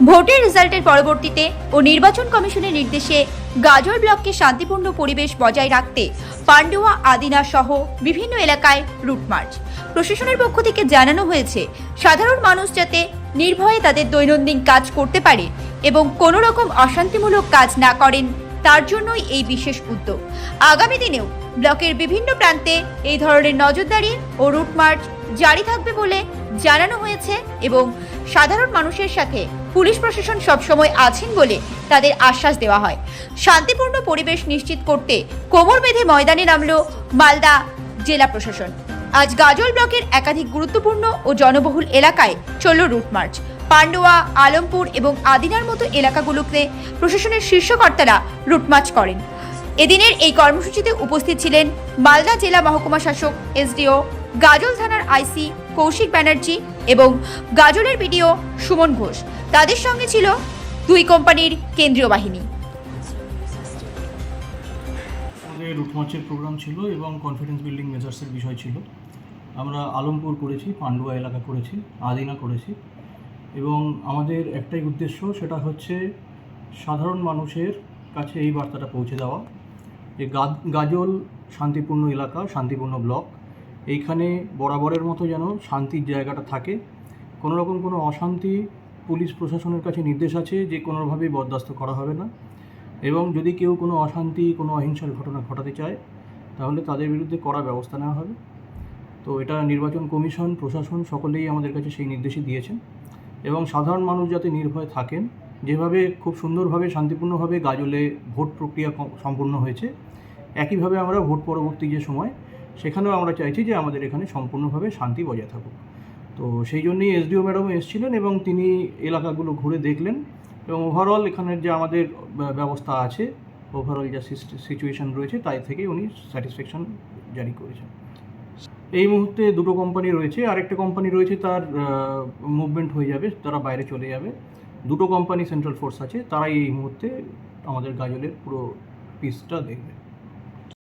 ভোটের রেজাল্টের পরবর্তীতে ও নির্বাচন কমিশনের নির্দেশে গাজল ব্লককে শান্তিপূর্ণ পরিবেশ বজায় রাখতে পান্ডুয়া আদিনা সহ বিভিন্ন এলাকায় রুট মার্চ। প্রশাসনের পক্ষ থেকে জানানো হয়েছে সাধারণ মানুষ যাতে নির্ভয়ে তাদের দৈনন্দিন কাজ করতে পারে এবং কোনো রকম অশান্তিমূলক কাজ না করেন, তার জন্যই এই বিশেষ উদ্যোগ। আগামী দিনেও ব্লকের বিভিন্ন প্রান্তে এই ধরনের নজরদারি ও রুট মার্চ জারি থাকবে বলে জানানো হয়েছে এবং সাধারণ মানুষের সাথে পুলিশ প্রশাসন সবসময় আছেন বলে তাদের আশ্বাস দেওয়া হয়। শান্তিপূর্ণ পরিবেশ নিশ্চিত করতে কোমর বেঁধে ময়দানে নামল মালদা জেলা প্রশাসন। আজ গাজল ব্লকের একাধিক গুরুত্বপূর্ণ ও জনবহুল এলাকায় চলল রুট মার্চ। পান্ডুয়া, আলমপুর এবং আদিনার মতো এলাকাগুলোতে প্রশাসনের শীর্ষকর্তারা রুট মার্চ করেন। এদিনের এই কর্মসূচিতে উপস্থিত ছিলেন মালদা জেলা মহকুমা শাসক এসডিও, গাজল থানার আইসি কৌশিক ব্যানার্জি এবং গাজলের বিডিও সুমন ঘোষ। তাদের সঙ্গে ছিল দুই কোম্পানির কেন্দ্রীয় বাহিনী। আমাদের রুট মার্চের প্রোগ্রাম ছিল এবং কনফিডেন্স বিল্ডিং মেজার্সের বিষয় ছিল। আমরা আলমপুর করেছি, পান্ডুয়া এলাকা করেছি, আদিনা করেছি এবং আমাদের একটাই উদ্দেশ্য, সেটা হচ্ছে সাধারণ মানুষের কাছে এই বার্তাটা পৌঁছে দেওয়া যে গাজল শান্তিপূর্ণ এলাকা, শান্তিপূর্ণ ব্লক। এইখানে বরাবরের মতো যেন শান্তির জায়গাটা থাকে। কোনো রকম কোনো অশান্তি পুলিশ প্রশাসনের কাছে নির্দেশ আছে যে কোনোভাবেই বরদাস্ত করা হবে না এবং যদি কেউ কোনো অশান্তি, কোনো অহিংসার ঘটনা ঘটাতে চায় তাহলে তাদের বিরুদ্ধে কড়া ব্যবস্থা নেওয়া হবে। তো এটা নির্বাচন কমিশন, প্রশাসন সকলেই আমাদের কাছে সেই নির্দেশই দিয়েছেন এবং সাধারণ মানুষ যাতে নির্ভয়ে থাকেন, যেভাবে খুব সুন্দরভাবে শান্তিপূর্ণভাবে গাজলে ভোট প্রক্রিয়া সম্পূর্ণ হয়েছে, একইভাবে আমরা ভোট পরবর্তী যে সময় সেখানেও আমরা চাইছি যে আমাদের এখানে সম্পূর্ণভাবে শান্তি বজায় থাকুক। তো সেই জন্যই এসডিও ম্যাডামও এসেছিলেন এবং তিনি এলাকাগুলো ঘুরে দেখলেন এবং ওভারঅল এখানের যে আমাদের ব্যবস্থা আছে, ওভারঅল যা সিচুয়েশান রয়েছে তাই থেকে উনি স্যাটিসফ্যাকশন জারি করেছেন। এই মুহূর্তে দুটো কোম্পানি রয়েছে, আরেকটা কোম্পানি রয়েছে তার মুভমেন্ট হয়ে যাবে, তারা বাইরে চলে যাবে। দুটো কোম্পানি সেন্ট্রাল ফোর্স আছে, তারাই এই মুহূর্তে আমাদের গাজলের পুরো পিসটা দেখবে।